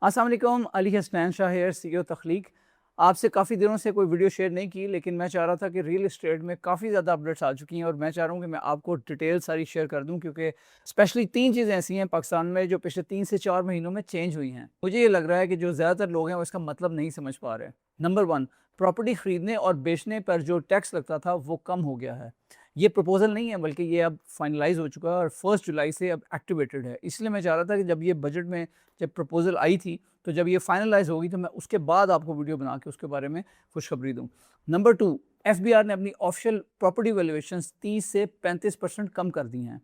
अस्सलाम वालेकुम, Ali Hasnain Shah hair, CEO तख्लीक। आपसे काफ़ी दिनों से कोई वीडियो शेयर नहीं की, लेकिन मैं चाह रहा था कि रियल एस्टेट में काफ़ी ज़्यादा अपडेट्स आ चुकी हैं और मैं चाह रहा हूँ कि मैं आपको डिटेल सारी शेयर कर दूँ, क्योंकि स्पेशली 3 चीज़ें ऐसी हैं पाकिस्तान में जो पिछले 3 से 4 महीनों में चेंज हुई हैं। मुझे ये लग रहा है कि जो ज़्यादातर लोग हैं वो इसका मतलब नहीं समझ पा रहे हैं। नंबर 1, प्रॉपर्टी खरीदने और बेचने पर जो टैक्स लगता था वो कम हो गया है। ये प्रपोज़ल नहीं है, बल्कि ये अब फाइनलाइज़ हो चुका है और 1 जुलाई से अब एक्टिवेटेड है। इसलिए मैं चाह रहा था कि जब ये बजट में जब प्रपोज़ल आई थी, तो जब ये फाइनलाइज़ होगी तो मैं उसके बाद आपको वीडियो बना के उसके बारे में खुशखबरी दूँ। नंबर 2, एफबीआर ने अपनी ऑफ़िशियल प्रॉपर्टी वैल्यूएशंस 30 से 35% कम कर दी हैं।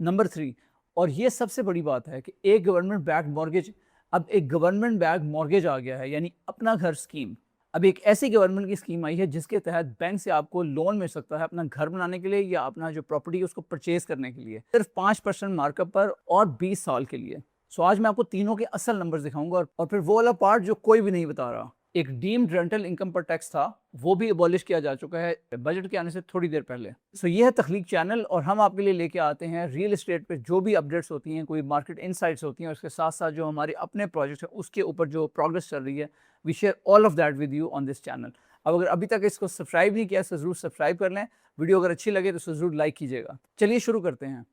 नंबर 3, और ये सबसे बड़ी बात है कि एक गवर्नमेंट बैक्ड मॉर्गेज, अब एक गवर्नमेंट बैक्ड मॉर्गेज आ गया है, यानी अपना घर स्कीम। अब एक ऐसी गवर्नमेंट की स्कीम आई है जिसके तहत बैंक से आपको लोन मिल सकता है अपना घर बनाने के लिए या अपना जो प्रॉपर्टी है उसको परचेज करने के लिए, सिर्फ 5% मार्कअप पर और 20 साल के लिए। सो आज मैं आपको तीनों के असल नंबर्स दिखाऊंगा और फिर वो वाला पार्ट जो कोई भी नहीं बता रहा। एक डीम्ड रेंटल इनकम पर टैक्स था, वो भी अबॉलिश किया जा चुका है बजट के आने से थोड़ी देर पहले। सो ये है तख्लीक चैनल और हम आपके लिए लेके आते हैं रियल एस्टेट पे जो भी अपडेट्स होती हैं, कोई मार्केट इनसाइट्स होती हैं, और उसके साथ साथ जो हमारे अपने प्रोजेक्ट है उसके ऊपर जो प्रोग्रेस चल रही है, we share all of that with you on this channel. अब अगर अभी तक इसको सब्सक्राइब नहीं किया तो ज़रूर सब्सक्राइब कर लें। वीडियो अगर अच्छी लगे तो ज़रूर लाइक कीजिएगा। चलिए शुरू करते हैं।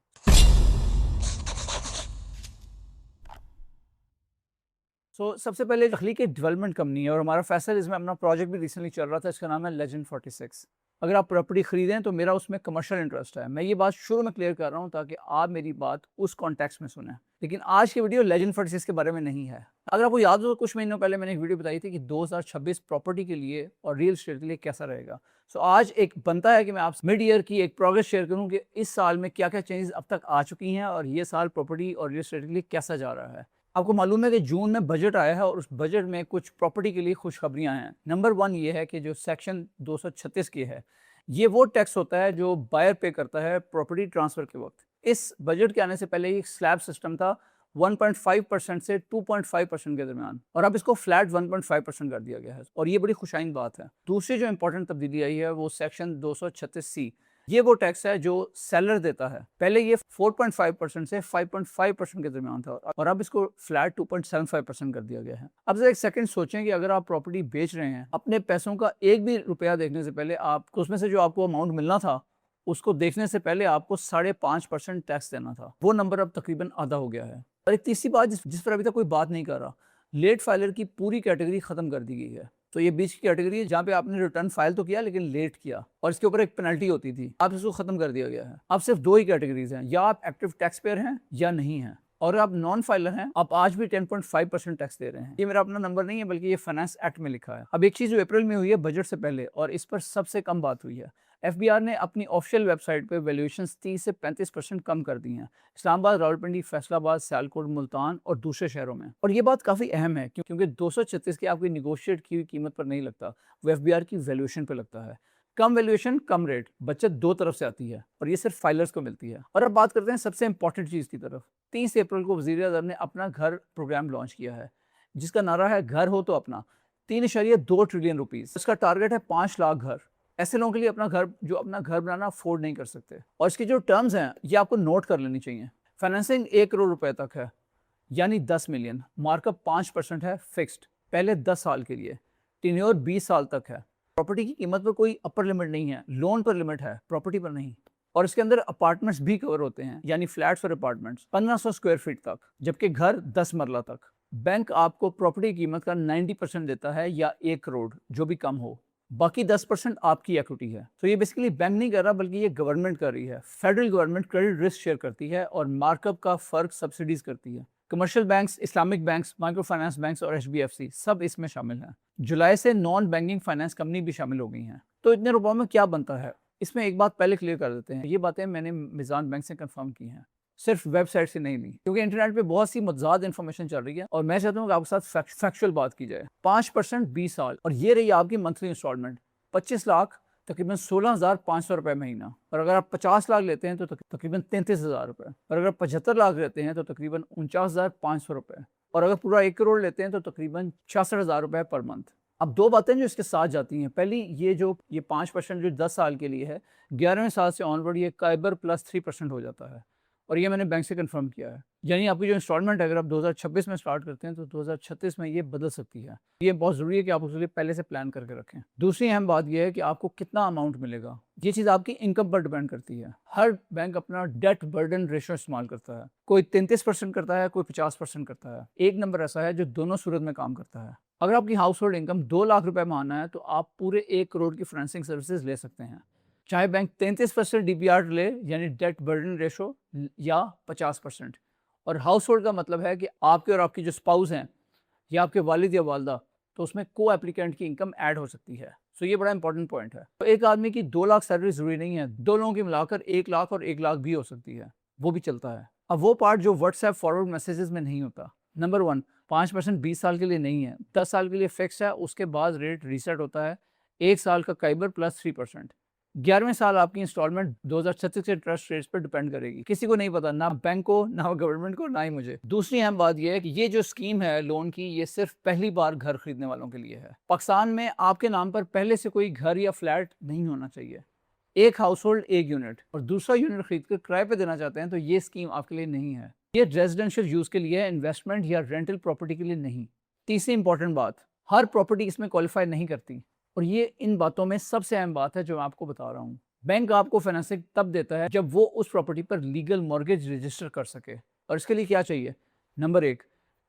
सबसे पहले तख्लीक एक डेवलपमेंट कंपनी है और हमारा फैसल इसमें अपना प्रोजेक्ट भी रिसेंटली चल रहा था, इसका नाम है लेजेंड 46। अगर आप प्रॉपर्टी खरीदें तो मेरा उसमें कमर्शियल इंटरेस्ट है। मैं ये बात शुरू में क्लियर कर रहा हूँ ताकि आप मेरी बात उस कॉन्टेक्स्ट में सुनें। लेकिन आज की वीडियो लेजेंड 46 के बारे में नहीं है। अगर आपको याद हो तो कुछ महीनों पहले मैंने एक वीडियो बताई थी कि 2026 प्रॉपर्टी के लिए और रियल एस्टेट के लिए कैसा रहेगा। आज एक बनता है कि मैं आप मिड ईयर की एक प्रोग्रेस शेयर करूँ कि इस साल में क्या क्या चेंजेस अब तक आ चुकी हैं और ये साल प्रॉपर्टी और रियल एस्टेट के लिए कैसा जा रहा है। आपको मालूम है कि जून में बजट आया है और उस बजट में कुछ प्रॉपर्टी के लिए खुशखबरियां हैं। नंबर 1 ये है कि जो सेक्शन 236 की है, ये वो टैक्स होता है जो बायर पे करता है प्रॉपर्टी ट्रांसफ़र के वक्त। इस बजट के आने से पहले ये स्लैब सिस्टम था 1.5% से 2.5% के दरमियान, और अब इसको फ्लैट 1.5% कर दिया गया है और ये बड़ी खुशाइन बात है। दूसरी जो इंपॉर्टेंट तब्दीली आई है वो सेक्शन 236C, ये वो टैक्स है जो सेलर देता है। पहले ये 4.5% से 5.5% के दरमियान था और अब इसको फ्लैट 2.75% कर दिया गया है। अब जरा एक सेकंड सोचें कि अगर आप प्रॉपर्टी बेच रहे हैं, अपने पैसों का एक भी रुपया देखने से पहले आपको उसमें से जो आपको अमाउंट मिलना था, उसको देखने से पहले आपको 5.5% टैक्स देना था। वो नंबर अब तकरीबन आधा हो गया है। और एक तीसरी बात जिस पर अभी तक कोई बात नहीं कर रहा, लेट फाइलर की पूरी कैटेगरी खत्म कर दी गई है। तो ये बीच की कैटेगरी है जहाँ पे आपने रिटर्न फाइल तो किया लेकिन लेट किया और इसके ऊपर एक पेनल्टी होती थी, अब इसको खत्म कर दिया गया है। अब सिर्फ 2 ही कैटेगरीज हैं, या आप एक्टिव टैक्स पेयर हैं या नहीं हैं, और आप नॉन फाइलर हैं, आप आज भी 10.5% टैक्स दे रहे हैं। ये मेरा अपना नंबर नहीं है, बल्कि ये फाइनेंस एक्ट में लिखा है। अब एक चीज़ जो अप्रैल में हुई है बजट से पहले और इस पर सबसे कम बात हुई है, एफबीआर ने अपनी ऑफिशियल वेबसाइट पे वैल्यूएशंस 30 से 35% कम कर दी हैं, इस्लामाबाद, रावलपिंडी, फैसलाबाद, सियालकोट, मुल्तान और दूसरे शहरों में। और ये बात काफ़ी अहम है क्योंकि 236 की आपकी निगोशिएट की हुई कीमत पर नहीं लगता, वो एफबीआर की वैल्यूएशन पर लगता है। कम वैल्यूएशन कम रेट, बचत दो तरफ से आती है और ये सिर्फ फाइलर्स को मिलती है। और अब बात करते हैं सबसे इंपॉर्टेंट चीज़ की तरफ। 30 अप्रैल को वज़ीर आज़म ने अपना घर प्रोग्राम लॉन्च किया है, जिसका नारा है घर हो तो अपना। 3.2 ट्रिलियन रुपीज़, इसका टारगेट है 5 लाख घर। ऐसे लोगों के लिए अपना घर जो अपना घर बनाना अफोर्ड नहीं कर सकते, और इसकी जो टर्म्स हैं ये आपको नोट कर लेनी चाहिए। फाइनेंसिंग 1 करोड़ रुपए तक है, यानी 10 मिलियन। मार्कअप 5% है फिक्स्ड, पहले 10 साल के लिए। टेन्योर 20 साल तक है। प्रॉपर्टी की कीमत पर कोई अपर लिमिट नहीं है, लोन पर लिमिट है, प्रॉपर्टी पर नहीं। और इसके अंदर अपार्टमेंट्स भी कवर होते हैं, यानी फ्लैट्स और अपार्टमेंट्स 1500 स्क्वायर फीट तक, जबकि घर 10 मरला तक। बैंक आपको प्रॉपर्टी की कीमत का 90% देता है या 1 करोड़, जो भी कम हो। बाकी 10% आपकी इक्विटी है। तो ये बेसिकली बैंक नहीं कर रहा, बल्कि ये गवर्नमेंट कर रही है। Federal government credit risk share करती है और मार्कअप का फर्क सब्सिडीज करती है। Commercial banks, Islamic banks, micro finance banks और एचबीएफसी सब इसमें शामिल हैं। जुलाई से नॉन बैंकिंग फाइनेंस कंपनी भी शामिल हो गई हैं। तो इतने रुपयों में क्या बनता है, इसमें एक बात पहले क्लियर कर देते हैं। ये बातें मैंने मिजान बैंक से कंफर्म की हैं, सिर्फ वेबसाइट से नहीं ली, क्योंकि इंटरनेट पे बहुत सी मज़ाद इन्फॉर्मेशन चल रही है और मैं चाहता हूँ कि आपके साथ फैक्चुअल बात की जाए। 5% 20 साल, और ये रही आपकी मंथली इंस्टॉलमेंट। 25 लाख तकरीबन 16,500 रुपये महीना, और अगर आप 50 लाख लेते हैं तो तकरीबन 33,000 रुपये, और अगर 75 लाख लेते हैं तो तकरीबन 49,500 रुपये, और अगर पूरा 1 करोड़ लेते हैं तो तकरीबन 66,000 रुपये पर मंथ। अब दो बातें जो इसके साथ जाती हैं, पहली ये 5% जो 10 साल के लिए है, 11वें साल से ऑनवर्ड ये काइबर प्लस 3% हो जाता है, और ये मैंने बैंक से कंफर्म किया है। यानी आपकी जो इंस्टॉलमेंट है अगर आप 2026 में स्टार्ट करते हैं तो 2036 में ये बदल सकती है। ये बहुत ज़रूरी है कि आप उसके लिए पहले से प्लान करके रखें। दूसरी अहम बात यह है कि आपको कितना अमाउंट मिलेगा, ये चीज़ आपकी इनकम पर डिपेंड करती है। हर बैंक अपना डेट बर्डन रेशो इस्तेमाल करता है, कोई 33% करता है, कोई 50% करता है। एक नंबर ऐसा है जो दोनों सूरत में काम करता है। अगर आपकी हाउस होल्ड इनकम 2 लाख रुपए माना है तो आप पूरे 1 करोड़ की फाइनेंसिंग सर्विसेज ले सकते हैं, चाहे बैंक 33% डीबीआर ले यानी डेट बर्डन रेशो या 50%। और हाउस होल्ड का मतलब है कि आपके और आपकी जो स्पाउस हैं या आपके वालिद या वालदा, तो उसमें को एप्लीकेंट की इनकम ऐड हो सकती है। सो ये बड़ा इंपॉर्टेंट पॉइंट है। तो एक आदमी की 2 लाख सैलरी जरूरी नहीं है, 2 लोगों की मिलाकर 1 लाख और 1 लाख भी हो सकती है, वो भी चलता है। अब वो पार्ट जो व्हाट्सएप फॉरवर्ड मैसेजेस में नहीं होता। नंबर 1, 5% 20 साल के लिए नहीं है, 10 साल के लिए फिक्स है, उसके बाद रेट रीसेट होता है। 1 साल का काइबर प्लस 3%। 11वें साल आपकी इंस्टॉलमेंट 2036 के इंटरेस्ट रेट्स पर डिपेंड करेगी। किसी को नहीं पता, ना बैंक को, ना गवर्नमेंट को, ना ही मुझे। दूसरी अहम बात यह है कि ये जो स्कीम है लोन की, ये सिर्फ पहली बार घर खरीदने वालों के लिए है। पाकिस्तान में आपके नाम पर पहले से कोई घर या फ्लैट नहीं होना चाहिए। एक हाउस होल्ड 1 यूनिट और दूसरा यूनिट खरीद कर किराए पे देना चाहते हैं तो ये स्कीम आपके लिए नहीं है। ये रेजिडेंशियल यूज के लिए है, इन्वेस्टमेंट या रेंटल प्रॉपर्टी के लिए नहीं। तीसरी इंपॉर्टेंट बात, हर प्रॉपर्टी इसमें क्वालिफाई नहीं करती, और ये इन बातों में सबसे अहम बात है जो मैं आपको बता रहा हूँ। बैंक आपको फाइनेंसिंग तब देता है जब वो उस प्रॉपर्टी पर लीगल मॉर्गेज रजिस्टर कर सके, और इसके लिए क्या चाहिए? नंबर 1,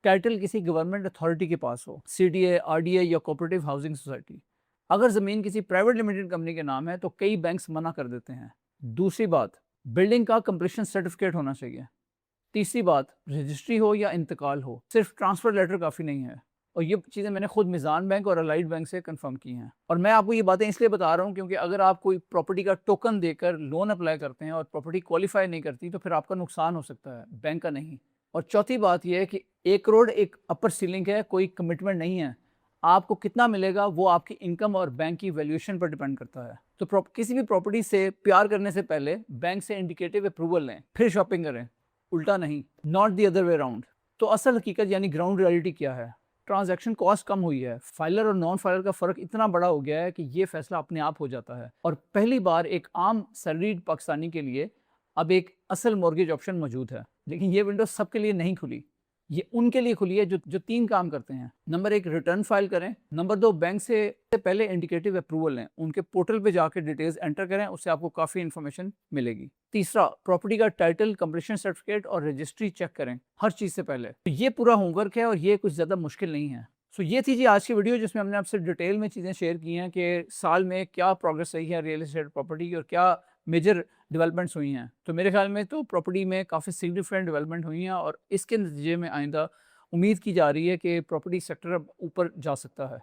टाइटल किसी गवर्नमेंट अथॉरिटी के पास हो, सीडीए, आरडीए या कोऑपरेटिव हाउसिंग सोसाइटी। अगर ज़मीन किसी प्राइवेट लिमिटेड कंपनी के नाम है तो कई बैंक्स मना कर देते हैं। दूसरी बात, बिल्डिंग का कंप्लीशन सर्टिफिकेट होना चाहिए। तीसरी बात, रजिस्ट्री हो या इंतकाल हो, सिर्फ ट्रांसफ़र लेटर काफ़ी नहीं है। और ये चीज़ें मैंने खुद मिज़ान बैंक और अलाइड बैंक से कंफर्म की हैं। और मैं आपको ये बातें इसलिए बता रहा हूँ क्योंकि अगर आप कोई प्रॉपर्टी का टोकन देकर लोन अप्लाई करते हैं और प्रॉपर्टी क्वालिफाई नहीं करती तो फिर आपका नुकसान हो सकता है, बैंक का नहीं। और चौथी बात यह है कि 1 करोड़ एक अपर सीलिंग है, कोई कमिटमेंट नहीं है। आपको कितना मिलेगा वो आपकी इनकम और बैंक की वैल्यूएशन पर डिपेंड करता है। तो किसी भी प्रॉपर्टी से प्यार करने से पहले बैंक से इंडिकेटिव अप्रूवल लें, फिर शॉपिंग करें, उल्टा नहीं, not the other way around. तो असल हकीकत यानी ग्राउंड रियलिटी क्या है? ट्रांजैक्शन कॉस्ट कम हुई है, फाइलर और नॉन फाइलर का फ़र्क इतना बड़ा हो गया है कि ये फैसला अपने आप हो जाता है। और पहली बार एक आम सैलरीड पाकिस्तानी के लिए अब एक असल मॉर्गेज ऑप्शन मौजूद है। लेकिन ये विंडो सबके लिए नहीं खुली, ये उनके लिए खुली है जो 3 काम करते हैं। नंबर 1, रिटर्न फाइल करें। नंबर 2, बैंक से पहले इंडिकेटिव अप्रूवल लें, उनके पोर्टल पे जाकर डिटेल्स एंटर करें, उससे आपको काफ़ी इन्फॉर्मेशन मिलेगी। तीसरा, प्रॉपर्टी का टाइटल, कंप्लीशन सर्टिफिकेट और रजिस्ट्री चेक करें हर चीज़ से पहले। तो ये पूरा होमवर्क है और ये कुछ ज़्यादा मुश्किल नहीं है। सो ये थी जी आज की वीडियो जिसमें हमने आपसे डिटेल में चीज़ें शेयर की हैं कि साल में क्या प्रोग्रेस रही है रियल एस्टेट प्रॉपर्टी की और क्या मेजर डेवलपमेंट्स हुई हैं। तो मेरे ख्याल में तो प्रॉपर्टी में काफ़ी सिग्निफिकेंट डेवलपमेंट हुई हैं और इसके नतीजे में आइंदा उम्मीद की जा रही है कि प्रॉपर्टी सेक्टर अब ऊपर जा सकता है।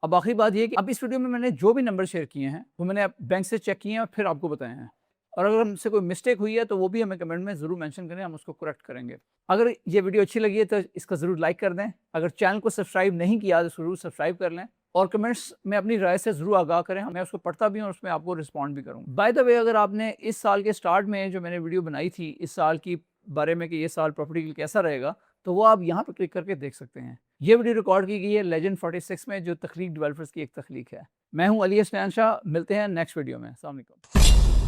अब आखिरी बात ये कि अब इस वीडियो में मैंने जो भी नंबर शेयर किए हैं वो मैंने बैंक से चेक किए हैं और फिर आपको बताए हैं। और अगर हमसे कोई मिस्टेक हुई है तो वो भी हमें कमेंट में ज़रूर मेंशन करें, हम उसको करेक्ट करेंगे। अगर ये वीडियो अच्छी लगी है तो इसका ज़रूर लाइक कर दें। अगर चैनल को सब्सक्राइब नहीं किया तो ज़रूर सब्सक्राइब कर लें और कमेंट्स में अपनी राय से ज़रूर आगाह करें, मैं उसको पढ़ता भी हूँ और उसमें आपको रिस्पॉन्ड भी करूँ। बाय द वे, अगर आपने इस साल के स्टार्ट में जो मैंने वीडियो बनाई थी इस साल की बारे में कि ये साल प्रॉपर्टी के लिए कैसा रहेगा, तो वो आप यहाँ पर क्लिक करके देख सकते हैं। ये वीडियो रिकॉर्ड की गई है लेजेंड 46 में, जो तख्लीक डेवलपर्स की एक तख्लीक है। मैं हूँ अली हसनैन शाह, मिलते हैं नेक्स्ट वीडियो में। अस्सलाम वालेकुम।